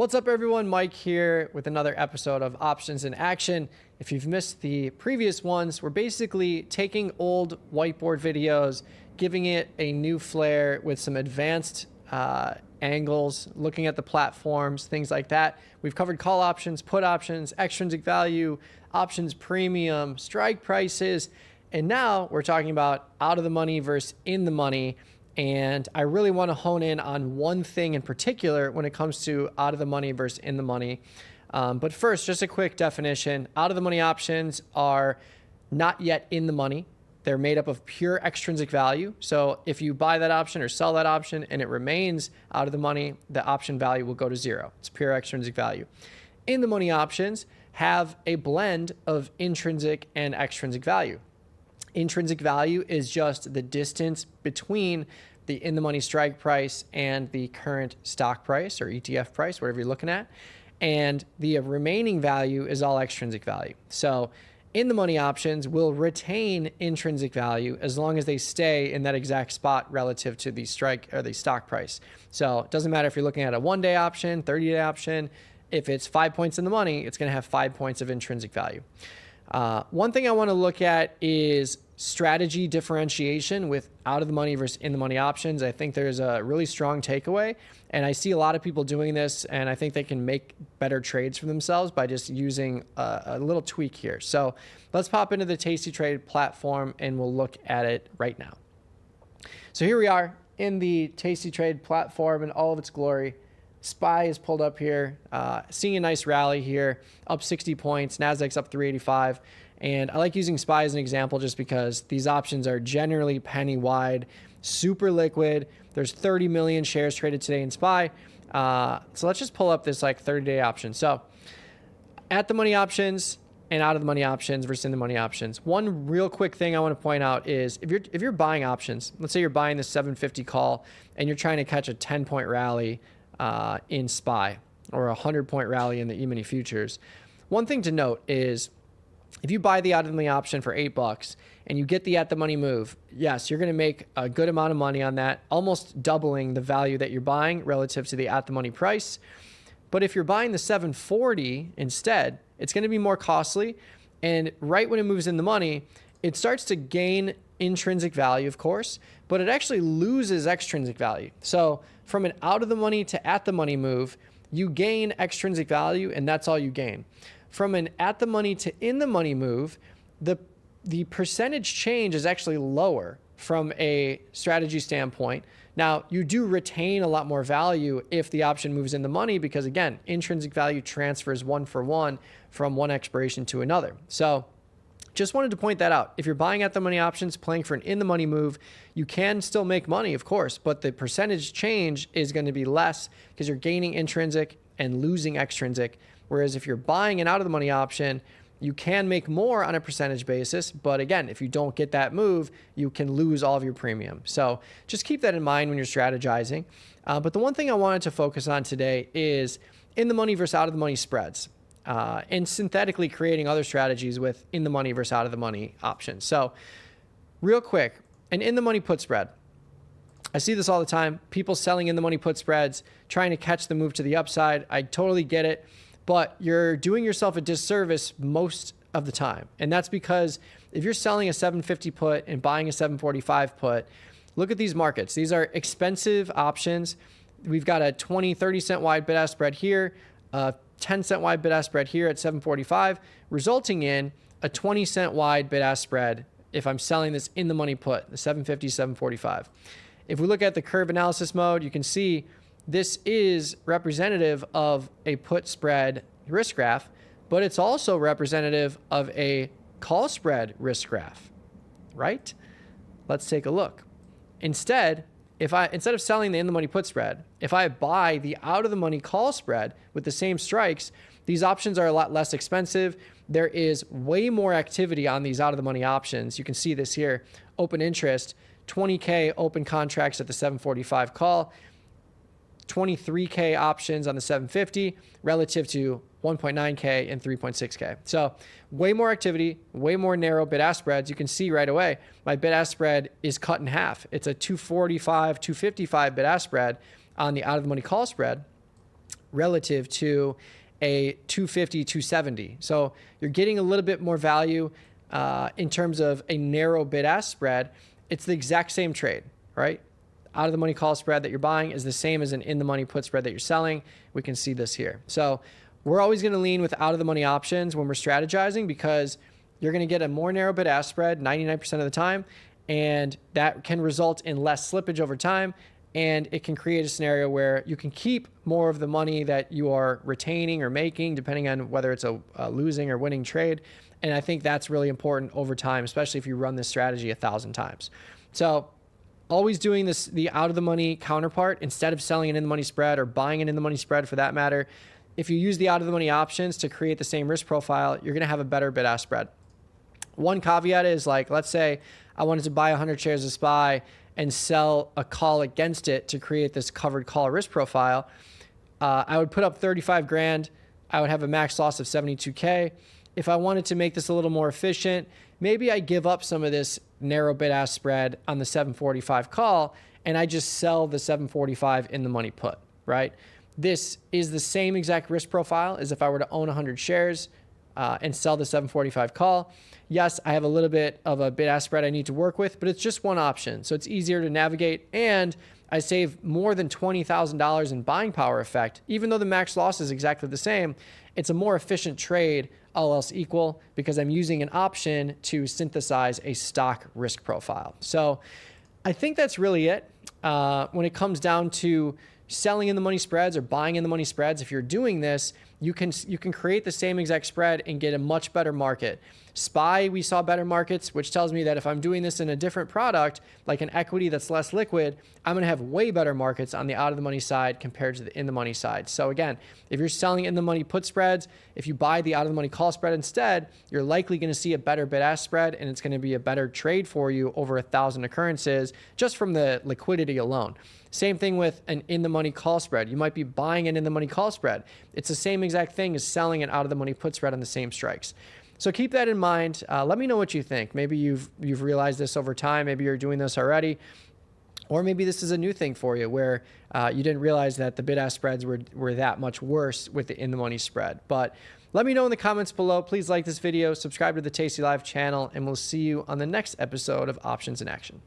What's up, everyone? Mike here with another episode of Options in Action. If you've missed the previous ones, we're basically taking old whiteboard videos, giving it a new flair with some advanced angles, looking at the platforms, things like that. We've covered call options, put options, extrinsic value, options premium, strike prices, and now we're talking about out of the money versus in the money. And I really want to hone in on one thing in particular when it comes to out of the money versus in the money. But first, just a quick definition. Out of the money options are not yet in the money. They're made up of pure extrinsic value. So if you buy that option or sell that option and it remains out of the money, the option value will go to zero. It's pure extrinsic value. In the money options have a blend of intrinsic and extrinsic value. Intrinsic value is just the distance between the in-the-money strike price and the current stock price or ETF price, whatever you're looking at. And the remaining value is all extrinsic value. So in-the-money options will retain intrinsic value as long as they stay in that exact spot relative to the strike or the stock price. So it doesn't matter if you're looking at a 1-day option, 30-day option. If it's 5 points in the money, it's going to have 5 points of intrinsic value. One thing I want to look at is strategy differentiation with out of the money versus in the money options. I think there's a really strong takeaway, and I see a lot of people doing this, and I think they can make better trades for themselves by just using a little tweak here. So let's pop into the tastytrade platform and we'll look at it right now. So here we are in the tastytrade platform in all of its glory. SPY is pulled up here, seeing a nice rally here, up 60 points, Nasdaq's up 385. And I like using SPY as an example just because these options are generally penny wide, super liquid. There's 30 million shares traded today in SPY. So let's just pull up this like 30-day option. So at the money options and out of the money options versus in the money options. One real quick thing I want to point out is if you're buying options, let's say you're buying the 750 call and you're trying to catch a 10-point rally in SPY or a 100-point rally in the E-mini futures. One thing to note is if you buy the out of the money option for $8 and you get the at the money move, yes, you're going to make a good amount of money on that, almost doubling the value that you're buying relative to the at the money price. But if you're buying the 740 instead, it's going to be more costly. And right when it moves in the money, it starts to gain intrinsic value, of course, but it actually loses extrinsic value. So from an out of the money to at the money move, you gain extrinsic value, and that's all you gain. From an at the money to in the money move, the percentage change is actually lower from a strategy standpoint. Now, you do retain a lot more value if the option moves in the money because, again, intrinsic value transfers one for one from one expiration to another. So just wanted to point that out. If you're buying at the money options, playing for an in the money move, you can still make money, of course, but the percentage change is going to be less because you're gaining intrinsic and losing extrinsic. Whereas if you're buying an out of the money option, you can make more on a percentage basis. But again, if you don't get that move, you can lose all of your premium. So just keep that in mind when you're strategizing. But the one thing I wanted to focus on today is in the money versus out of the money spreads. And synthetically creating other strategies with in the money versus out of the money options. So real quick, an in the money put spread. I see this all the time. People selling in the money put spreads, trying to catch the move to the upside. I totally get it, but you're doing yourself a disservice most of the time. And that's because if you're selling a 750 put and buying a 745 put, look at these markets. These are expensive options. We've got a 20, 30 cent wide bid-ask spread here, 10 cent wide bid-ask spread here at 745, resulting in a 20 cent wide bid-ask spread if I'm selling this in the money put, the 750, 745. If we look at the curve analysis mode, you can see this is representative of a put spread risk graph, but it's also representative of a call spread risk graph, right? Let's take a look. Instead of selling the in the money put spread, if I buy the out of the money call spread with the same strikes, these options are a lot less expensive. There is way more activity on these out of the money options. You can see this here, open interest, 20K open contracts at the 745 call, 23K options on the 750 relative to 1.9K and 3.6K. So way more activity, way more narrow bid-ask spreads. You can see right away, my bid-ask spread is cut in half. It's a 245, 255 bid-ask spread on the out-of-the-money call spread. relative to a 250, 270. So you're getting a little bit more value in terms of a narrow bid-ask spread. It's the exact same trade, right? Out of the money call spread that you're buying is the same as an in the money put spread that you're selling. We can see this here. So we're always going to lean with out of the money options when we're strategizing, because you're going to get a more narrow bid-ask spread 99% of the time, and that can result in less slippage over time, and it can create a scenario where you can keep more of the money that you are retaining or making, depending on whether it's a losing or winning trade. And I think that's really important over time, especially if you run this strategy 1,000 times. So always doing this, the out of the money counterpart, instead of selling an in the money spread or buying an in the money spread for that matter. If you use the out of the money options to create the same risk profile, you're going to have a better bid-ask spread. One caveat is, like, let's say I wanted to buy 100 shares of SPY and sell a call against it to create this covered call risk profile. I would put up 35 grand. I would have a max loss of 72K. If I wanted to make this a little more efficient, maybe I give up some of this narrow bid-ask spread on the 745 call and I just sell the 745 in the money put, right? This is the same exact risk profile as if I were to own 100 shares and sell the 745 call. Yes, I have a little bit of a bid-ask spread I need to work with, but it's just one option. So it's easier to navigate, and I save more than $20,000 in buying power effect. Even though the max loss is exactly the same, it's a more efficient trade, all else equal, because I'm using an option to synthesize a stock risk profile. So I think that's really it. When it comes down to selling in the money spreads or buying in the money spreads, if you're doing this, you can create the same exact spread and get a much better market. SPY, we saw better markets, which tells me that if I'm doing this in a different product, like an equity that's less liquid, I'm going to have way better markets on the out of the money side compared to the in the money side. So again, if you're selling in the money put spreads, if you buy the out of the money call spread instead, you're likely going to see a better bid-ask spread, and it's going to be a better trade for you over 1,000 occurrences just from the liquidity alone. Same thing with an in the money call spread. You might be buying an in the money call spread. It's the same exact thing as selling an out of the money put spread on the same strikes. So keep that in mind. Let me know what you think. Maybe you've realized this over time. Maybe you're doing this already. Or maybe this is a new thing for you where you didn't realize that the bid-ask spreads were that much worse with the in-the-money spread. But let me know in the comments below. Please like this video, subscribe to the Tasty Live channel, and we'll see you on the next episode of Options in Action.